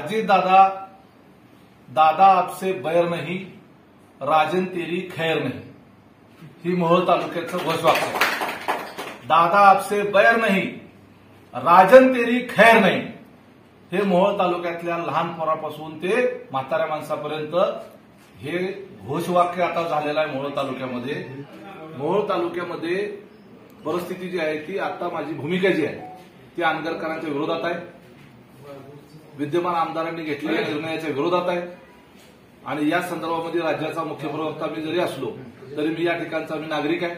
अजीत दादा, दादा आपसे बैर नहीं, राजन तेरी खैर नहीं, ही मोहोळ तालुक्याचं घोषवाक्य आहे। दादा आपसे बैर नहीं, राजन तेरी खैर नहीं, हे मोहोळ तालुक्यातल्या लहान पोरापासून ते म्हाताऱ्या माणसापर्यंत हे घोषवाक्य आता झालेलं आहे मोहोळ तालुक्यामध्ये। मोहोळ तालुक्यामध्ये परिस्थिती जी आहे ती आता माझी भूमिका जी आहे ती आंगरकरांच्या विरोधात आहे, विद्यमान आमदारांनी घेतलेल्या निर्णयाच्या विरोधात आहे आणि या संदर्भामध्ये राज्याचा मुख्य प्रवक्ता मी जरी असलो तरी मी या ठिकाणचा मी नागरिक आहे,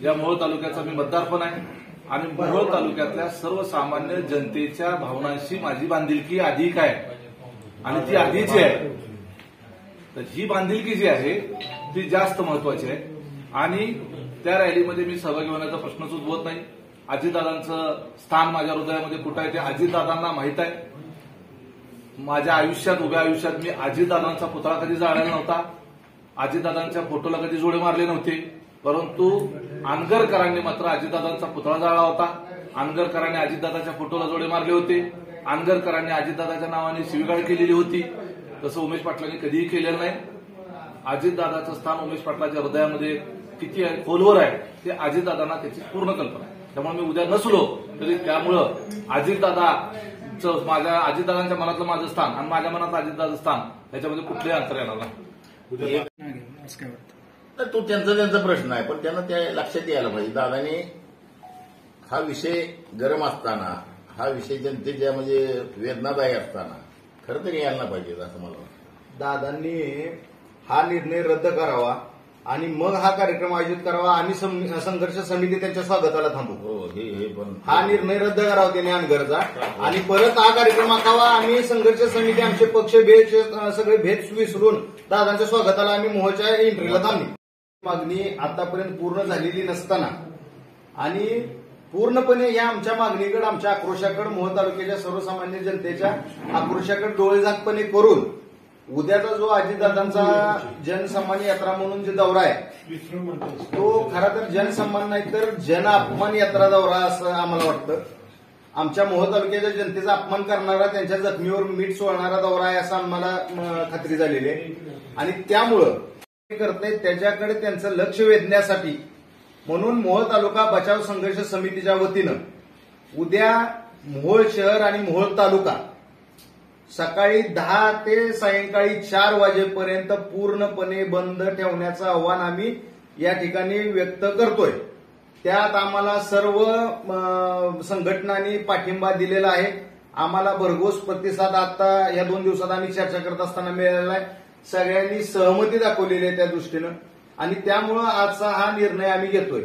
या मोहोळ तालुक्याचा मी मतदार पण आहे आणि मोहोळ तालुक्यातल्या सर्वसामान्य जनतेच्या भावनांशी माझी बांधिलकी अधिक आहे आणि ती आधीची आहे। तर ही बांधिलकी जी आहे ती जास्त महत्वाची आहे आणि त्या रॅलीमध्ये मी सहभागी होण्याचा प्रश्नच उद्भवत नाही। अजितदादांचं स्थान माझ्या हृदयामध्ये कुठं आहे ते अजितदादांना माहित आहे। माझ्या आयुष्यात, उभ्या आयुष्यात मी अजितदादांचा पुतळा कधी जाळलेला नव्हता, अजितदादांच्या फोटोला कधी जोडे मारले नव्हते, परंतु आंगरकरांनी मात्र अजितदादांचा पुतळा जाळला होता। आंगरकरांनी अजितदादाच्या फोटोला जोडे मारले होते, आंगरकरांनी अजितदादाच्या नावाने शिवीगाळ केलेली होती, तसं उमेश पाटलांनी कधीही केलेलं नाही। अजितदादाचं स्थान उमेश पाटलाच्या हृदयामध्ये किती आहे, खोलवर आहे, ते अजितदादांना त्याची पूर्ण कल्पना आहे। त्यामुळे मी उद्या नसलो तरी त्यामुळं माझ्या अजितदादांच्या मनातलं माझं स्थान आणि माझ्या मनात अजितदादाचं स्थान याच्यामध्ये कुठलंही अंतर येणार नाही। तो त्यांचा प्रश्न आहे, पण त्यांना त्या लक्षात यायला पाहिजे। दादाने हा विषय गरम असताना, हा विषय जनतेच्या म्हणजे वेदनादायी असताना खरं तर यायला पाहिजे असं मला वाटतं। दादांनी हा निर्णय रद्द करावा आणि मग हा कार्यक्रम आयोजित करावा। आम्ही संघर्ष समिती त्यांच्या स्वागताला थांबू। हो, हे पण हा निर्णय रद्द करावा त्याने अनगरचा आणि परत हा कार्यक्रम आखावा। आम्ही संघर्ष समिती आमचे पक्ष भेद सगळे भेद विसरून दादांच्या स्वागताला आम्ही मोहोळच्या एंट्रीला थांबली। मागणी आतापर्यंत पूर्ण झालेली नसताना आणि पूर्णपणे या आमच्या मागणीकडे, आमच्या आक्रोशाकडे, मोहोळ तालुक्याच्या सर्वसामान्य जनतेच्या आक्रोशाकडे डोळेझाकपणे करून उद्याचा जो अजितदादांचा जनसन्मान यात्रा म्हणून जे दौरा आहे तो खरा तर जनसन्मान नाही तर जन अपमान यात्रा दौरा असं आम्हाला वाटतं। आमच्या मोहोळ तालुक्याच्या जनतेचा अपमान करणारा, त्यांच्या जखमीवर मीठ सोडणारा दौरा आहे असं आम्हाला खात्री झालेली आहे आणि त्यामुळं करतायत त्याच्याकडे त्यांचं लक्ष वेधण्यासाठी म्हणून मोहोळ तालुका बचाव संघर्ष समितीच्या वतीनं उद्या मोहोळ शहर आणि मोहोळ तालुका सकाळी 10 ते सायंकाळी 4 वाजेपर्यंत पूर्णपणे बंद ठेवण्याचं आव्हान आम्ही या ठिकाणी व्यक्त करतोय। त्यात आम्हाला सर्व संघटनांनी पाठिंबा दिलेला आहे। आम्हाला भरघोस प्रतिसाद आता या 2 दिवसात आम्ही चर्चा करत असताना मिळालेला आहे। सगळ्यांनी सहमती दाखवलेली आहे त्या दृष्टीनं आणि त्यामुळं आजचा हा निर्णय आम्ही घेतोय।